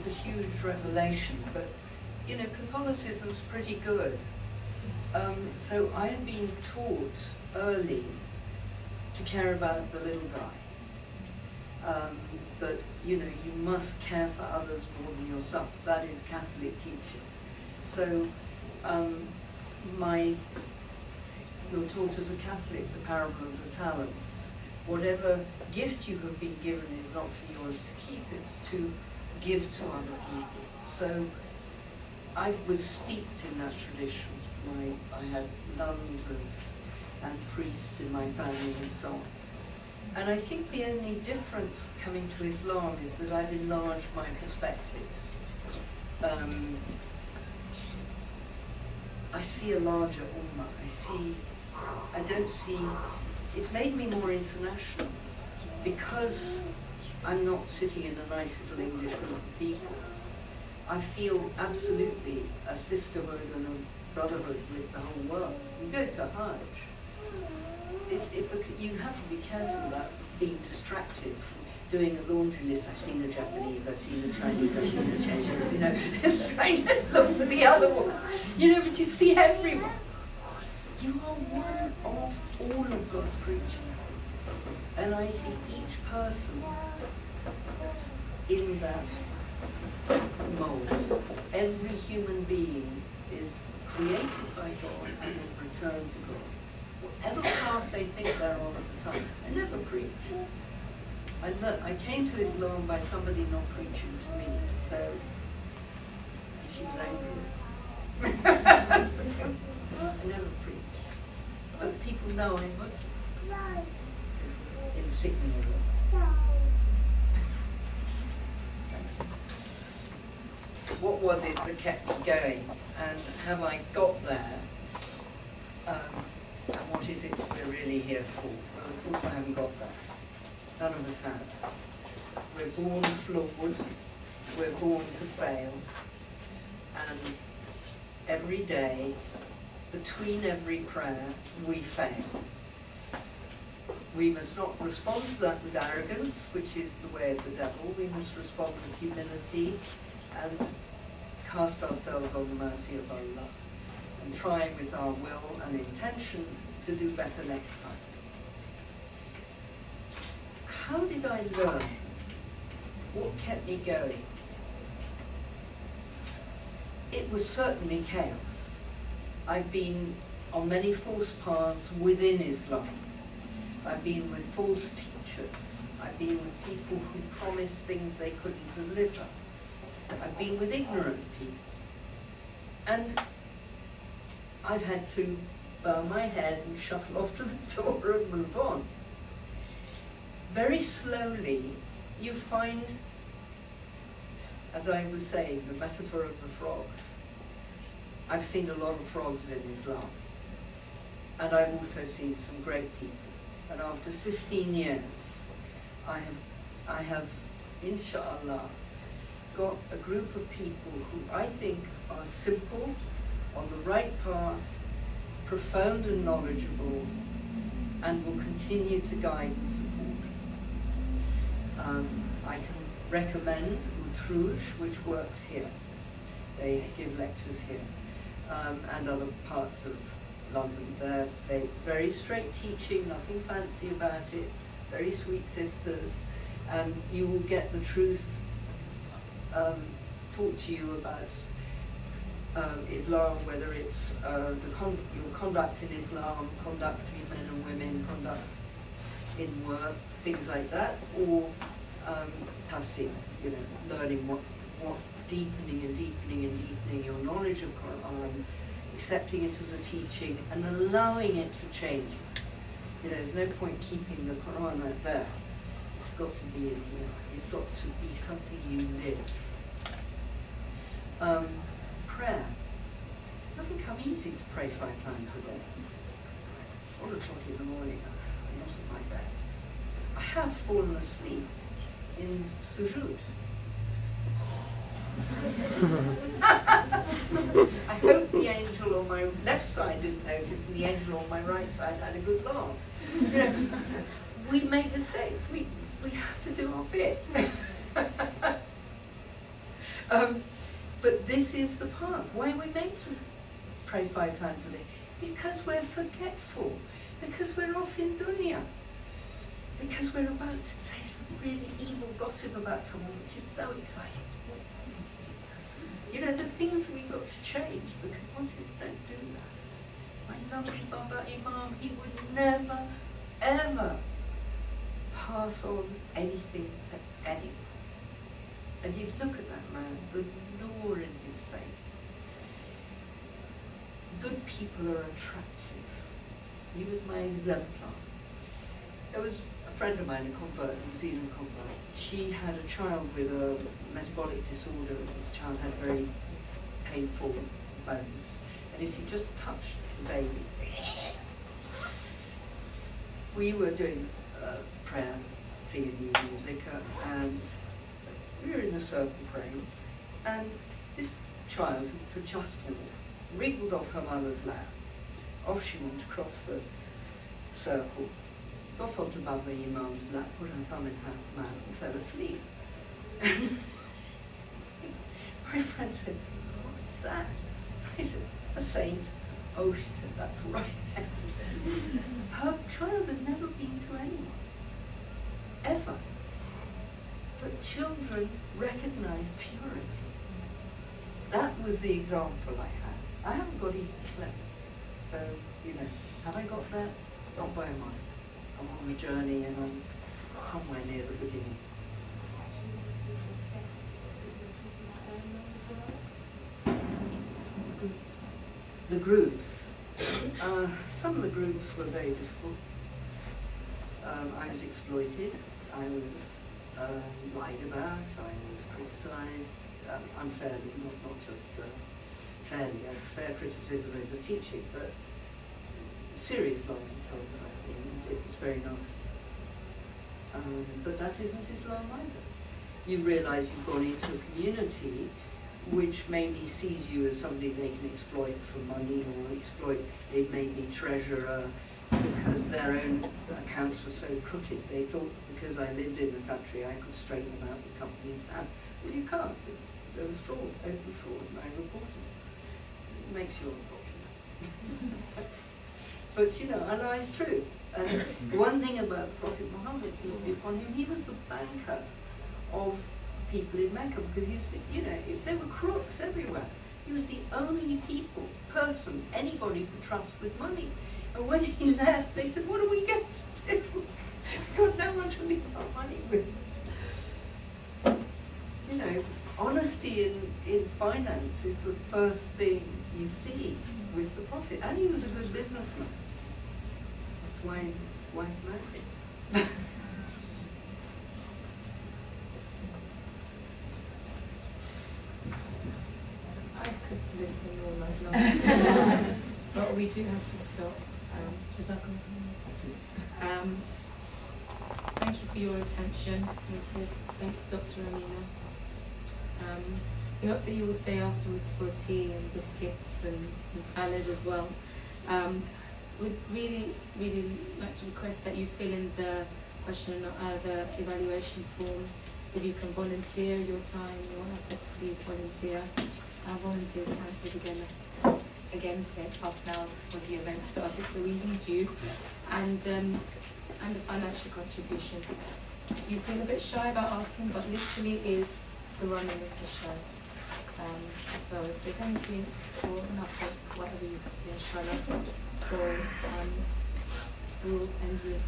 a huge revelation, but you know, Catholicism's pretty good. So I had been taught early to care about the little guy. But you know, you must care for others more than yourself. That is Catholic teaching. So you're taught as a Catholic the parable of the talents. Whatever gift you have been given is not for yours to keep, it's to give to other people. So I was steeped in that tradition. I had nuns and priests in my family and so on. And I think the only difference coming to Islam is that I've enlarged my perspective. I see a larger ummah. I don't see, it's made me more international because I'm not sitting in a nice little English group of people. I feel absolutely a sisterhood and a brotherhood with the whole world. You go to Hajj, you have to be careful about being distracted from doing a laundry list. I've seen the Japanese, I've seen the Chinese, I've seen the Chinese, you know, it's trying to look for the other one. You know, but you see everyone. You are one of all of God's creatures. And I see each person in that mold. Every human being is created by God and will return to God. Whatever path they think they're on at the time. I never preach. I came to Islam by somebody not preaching to me, so she was angry with me. I never preach. But people know I was insignia. What was it that kept me going, and have I got there? And what is it that we're really here for? Well, of course I haven't got that. None of us have. We're born flawed, we're born to fail, and every day, between every prayer, we fail. We must not respond to that with arrogance, which is the way of the devil. We must respond with humility and cast ourselves on the mercy of Allah and try with our will and intention to do better next time. How did I learn? What kept me going? It was certainly chaos. I've been on many false paths within Islam. I've been with false teachers. I've been with people who promised things they couldn't deliver. I've been with ignorant people. And I've had to bow my head and shuffle off to the door and move on. Very slowly, you find, as I was saying, the metaphor of the frogs. I've seen a lot of frogs in Islam. And I've also seen some great people. And after 15 years, I have, inshallah, got a group of people who I think are simple, on the right path, profound and knowledgeable, and will continue to guide and support. I can recommend Utruge, which works here. They give lectures here, and other parts of London. They're very straight teaching, nothing fancy about it, very sweet sisters, and you will get the truth taught to you about Islam, whether it's your conduct in Islam, conduct between men and women, conduct in work, things like that, or tafsir, you know, learning what deepening and deepening and deepening your knowledge of Quran, accepting it as a teaching, and allowing it to change you. You know, there's no point keeping the Quran out there. It's got to be in here. It's got to be something you live. Prayer. It doesn't come easy to pray 5 times a day. 4 o'clock in the morning, I'm not at my best. I have fallen asleep in sujood. I hope the angel on my left side didn't notice, and the angel on my right side had a good laugh. We make mistakes. We have to do our bit. But this is the path. Why are we meant to pray 5 times a day? Because we're forgetful. Because we're off in dunya. Because we're about to say some really evil gossip about someone, which is so exciting. You know, the things we've got to change, because Muslims don't do that. My lovely Baba Imam, he would never, ever pass on anything to anyone. And you'd look at that man, the lure in his face. Good people are attractive. He was my exemplar. There was a friend of mine, a convert, a New Zealand convert. She had a child with a metabolic disorder. This child had very painful bones. And if you just touched the baby, we were doing prayer, theory, music, and we were in a circle praying, and this child who could just walk wriggled off her mother's lap. Off she went across the circle, got onto Baba Imam's lap, put her thumb in her mouth and fell asleep. My friend said, "What's that?" I said, "A saint." "Oh," she said, "that's all right." Her child had never been to anyone, ever. But children recognize purity. That was the example I had. I haven't got even close. So, you know, have I got there? Not by a mile. I'm on the journey and I'm somewhere near the beginning. The groups. Some of the groups were very difficult. I was exploited. I was lied about. I was criticised unfairly, not just fairly. Fair criticism is a teaching, but serious lying told about me. It was very nasty. But that isn't Islam either. You realise you've gone into a community which maybe sees you as somebody they can exploit for money, or exploit a maybe treasurer, because their own accounts were so crooked. They thought because I lived in the country I could straighten them out with companies' house. Well, you can't. There was fraud, open fraud, and I reported it. It makes you unpopular. But you know, Allah is true. And one thing about Prophet Muhammad is on him, he was the banker of people in Mecca, because you know, there were crooks everywhere. He was the only person anybody could trust with money. And when he left, they said, "What are we going to do? We've got no one to leave our money with." You know, honesty in finance is the first thing you see with the Prophet. And he was a good businessman. That's why his wife married him. Listen all night long. But we do have to stop. Thank you for your attention. Thank you, Dr. Amina. We hope that you will stay afterwards for tea and biscuits and some salad as well. We'd really like to request that you fill in the the evaluation form. If you can volunteer your time, your efforts, please volunteer. Our volunteers cancelled again today, half an hour before the event started, so we need you. And the financial contributions. You feel a bit shy about asking, but literally is the running of the show. So if there's anything or nothing, whatever you have to, inshallah. So we'll end with